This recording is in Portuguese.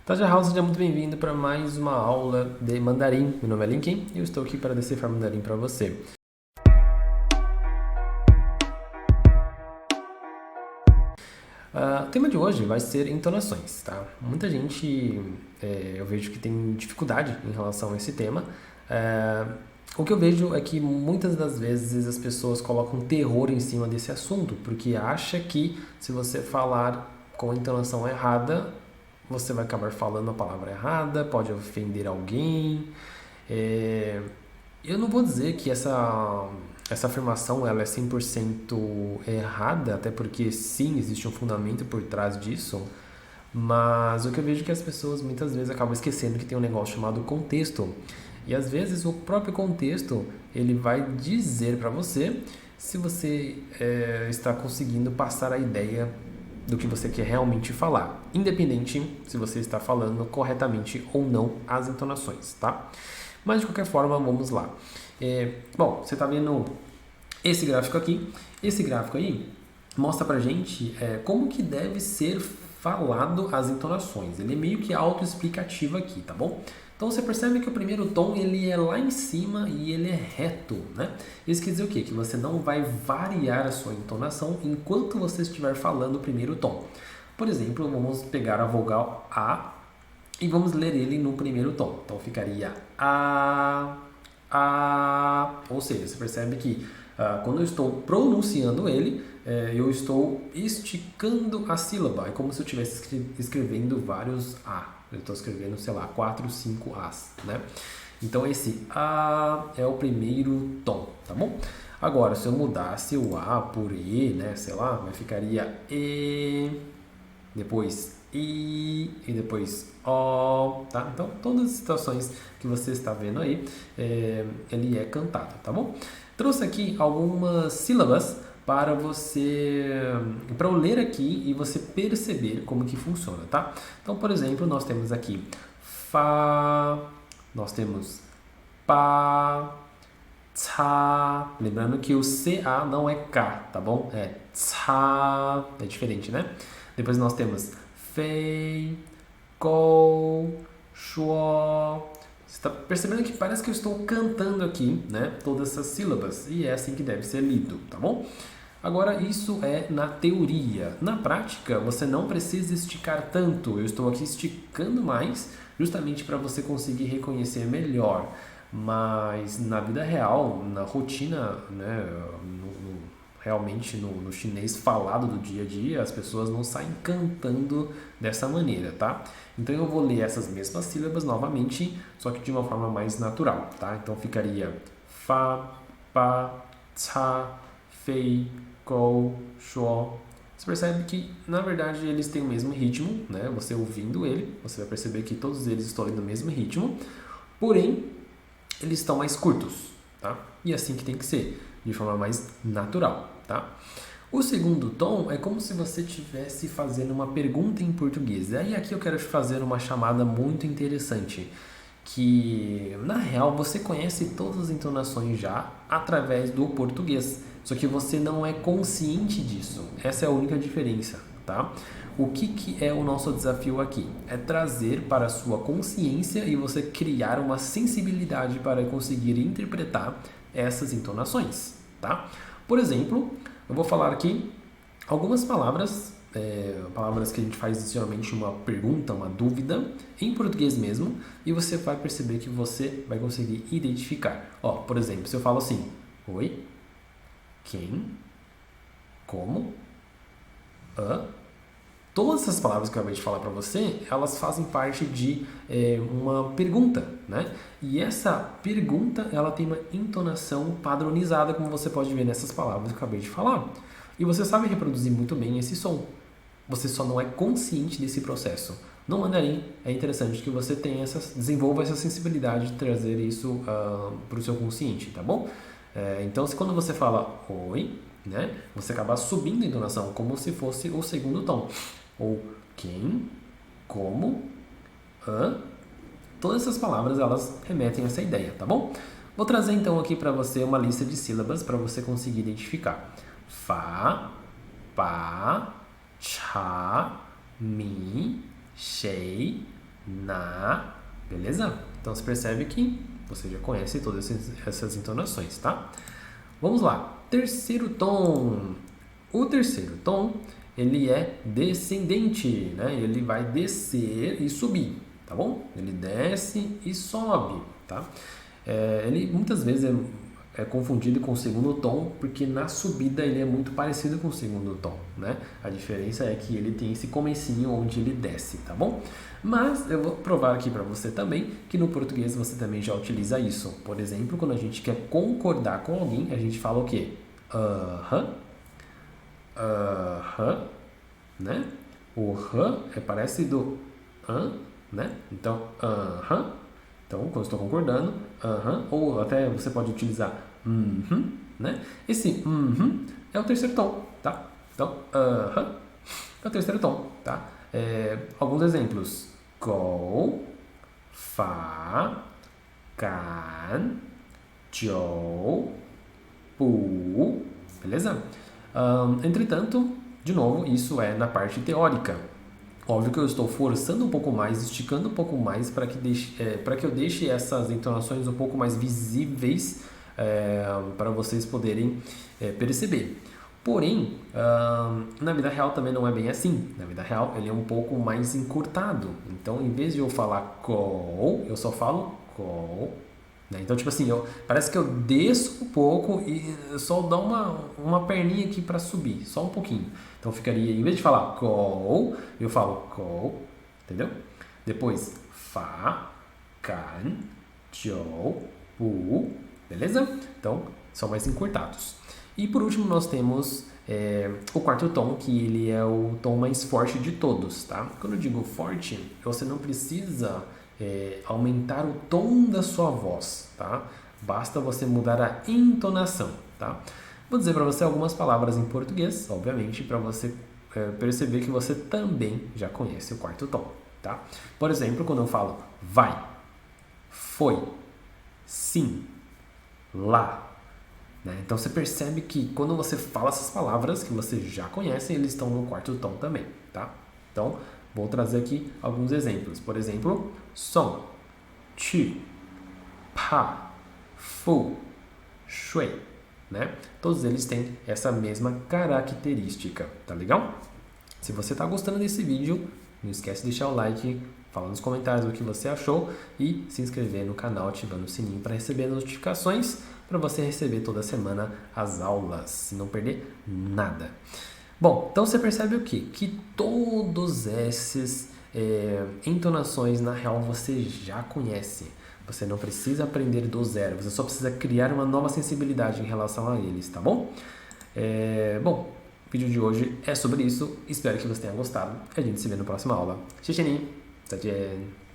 Tajahao, seja muito bem-vindo para mais uma aula de mandarim. Meu nome é Linkin e eu estou aqui para decifrar mandarim para você. O tema de hoje vai ser entonações, tá? Muita gente, eu vejo que tem dificuldade em relação a esse tema. O que eu vejo é que muitas das vezes as pessoas colocam terror em cima desse assunto, porque acha que se você falar com a entonação errada, você vai acabar falando a palavra errada, pode ofender alguém. Eu não vou dizer que essa afirmação ela é 100% errada, até porque sim, existe um fundamento por trás disso, mas o que eu vejo é que as pessoas muitas vezes acabam esquecendo que tem um negócio chamado contexto. E às vezes o próprio contexto ele vai dizer para você se você está conseguindo passar a ideia do que você quer realmente falar, independente se você está falando corretamente ou não as entonações, tá? Mas de qualquer forma, vamos lá. Bom, você está vendo esse gráfico aqui. Esse gráfico aí mostra pra gente como que deve ser falado as entonações. Ele é meio que autoexplicativo aqui, tá bom? Então você percebe que o primeiro tom ele é lá em cima e ele é reto, né? Isso quer dizer o quê? Que você não vai variar a sua entonação enquanto você estiver falando o primeiro tom. Por exemplo, vamos pegar a vogal A e vamos ler ele no primeiro tom. Então ficaria A, ou seja, você percebe que quando eu estou pronunciando ele, eu estou esticando a sílaba. É como se eu estivesse escrevendo vários A. Eu estou escrevendo, sei lá, 4, 5 As, né? Então esse A é o primeiro tom, tá bom? Agora, se eu mudasse o A por E, né, sei lá, ficaria E, depois I e depois O, tá? Então, todas as situações que você está vendo aí, ele é cantado, tá bom? Trouxe aqui algumas sílabas para eu ler aqui e você perceber como que funciona, tá? Então, por exemplo, nós temos aqui Fá, nós temos Pá, Tsa, lembrando que o CA não é K, tá bom? É Tsa, é diferente, né? Depois nós temos Fei, Gou, Shuo. Você está percebendo que parece que eu estou cantando aqui, né? Todas essas sílabas. E é assim que deve ser lido, tá bom? Agora, isso é na teoria. Na prática, você não precisa esticar tanto. Eu estou aqui esticando mais, justamente para você conseguir reconhecer melhor. Mas na vida real, na rotina, né, realmente no chinês falado do dia a dia, as pessoas não saem cantando dessa maneira, tá? Então eu vou ler essas mesmas sílabas novamente, só que de uma forma mais natural, tá? Então ficaria Fá, Pá, Tsa, Fei, Gou, Shuo. Você percebe que, na verdade, eles têm o mesmo ritmo, né? Você ouvindo ele, você vai perceber que todos eles estão no mesmo ritmo, porém, eles estão mais curtos, tá? E assim que tem que ser, de forma mais natural, tá? O segundo tom é como se você estivesse fazendo uma pergunta em português. E aí aqui eu quero te fazer uma chamada muito interessante, que na real você conhece todas as entonações já através do português, só que você não é consciente disso. Essa é a única diferença, tá? O que é o nosso desafio aqui? É trazer para a sua consciência e você criar uma sensibilidade para conseguir interpretar essas entonações, tá? Por exemplo, eu vou falar aqui algumas palavras, palavras que a gente faz geralmente uma pergunta, uma dúvida, em português mesmo, e você vai perceber que você vai conseguir identificar. Ó, por exemplo, se eu falo assim, oi, quem, como, todas essas palavras que eu acabei de falar para você, elas fazem parte de uma pergunta, né? E essa pergunta, ela tem uma entonação padronizada, como você pode ver nessas palavras que eu acabei de falar. E você sabe reproduzir muito bem esse som. Você só não é consciente desse processo. No mandarim, é interessante que você desenvolva essa sensibilidade de trazer isso para o seu consciente, tá bom? Então, quando você fala oi, né, você acaba subindo a entonação, como se fosse o segundo tom. Ou quem, como, todas essas palavras elas remetem a essa ideia, tá bom? Vou trazer então aqui para você uma lista de sílabas para você conseguir identificar. Fá, Pá, Chá, Mi, Shei, na, beleza? Então você percebe que você já conhece todas essas entonações, tá? Vamos lá. Terceiro tom. O terceiro tom, ele é descendente, né? Ele vai descer e subir, tá bom? Ele desce e sobe, tá? Ele muitas vezes é confundido com o segundo tom, porque na subida ele é muito parecido com o segundo tom, né? A diferença é que ele tem esse comecinho onde ele desce, tá bom? Mas eu vou provar aqui para você também que no português você também já utiliza isso. Por exemplo, quando a gente quer concordar com alguém, a gente fala o quê? Aham, aham, né? O rã é parecido an, né? Então, aham. Então, quando eu estou concordando, aham, ou até você pode utilizar né? Esse é o terceiro tom, tá? Então, é o terceiro tom, tá? Alguns exemplos. Go, fa, can, jiu, pu, beleza? Entretanto, de novo, isso é na parte teórica. Óbvio que eu estou forçando um pouco mais, esticando um pouco mais para que eu deixe essas entonações um pouco mais visíveis para vocês poderem perceber. Porém, na vida real também não é bem assim. Na vida real ele é um pouco mais encurtado. Então, em vez de eu falar go, eu só falo go. Né? Então, tipo assim, parece que eu desço um pouco e só dou uma perninha aqui para subir, só um pouquinho. Então ficaria, em vez de falar go, eu falo go, entendeu? Depois, fa, can, jiu, pu, beleza? Então, são mais encurtados. E por último, nós temos o quarto tom, que ele é o tom mais forte de todos, tá? Quando eu digo forte, você não precisa aumentar o tom da sua voz, tá? Basta você mudar a entonação, tá? Vou dizer para você algumas palavras em português, obviamente, para você perceber que você também já conhece o quarto tom, tá? Por exemplo, quando eu falo vai, foi, sim, lá, né? Então você percebe que quando você fala essas palavras que você já conhece, eles estão no quarto tom também, tá? Então, vou trazer aqui alguns exemplos. Por exemplo, som, qu, pa, fu, shui, né? Todos eles têm essa mesma característica, tá legal? Se você está gostando desse vídeo, não esquece de deixar o like, fala nos comentários o que você achou e se inscrever no canal ativando o sininho para receber notificações para você receber toda semana as aulas e não perder nada. Bom, então você percebe o quê? Que todos esses entonações na real você já conhece. Você não precisa aprender do zero, você só precisa criar uma nova sensibilidade em relação a eles, tá bom? Bom, o vídeo de hoje é sobre isso. Espero que você tenha gostado. A gente se vê na próxima aula. Xixini, 再见。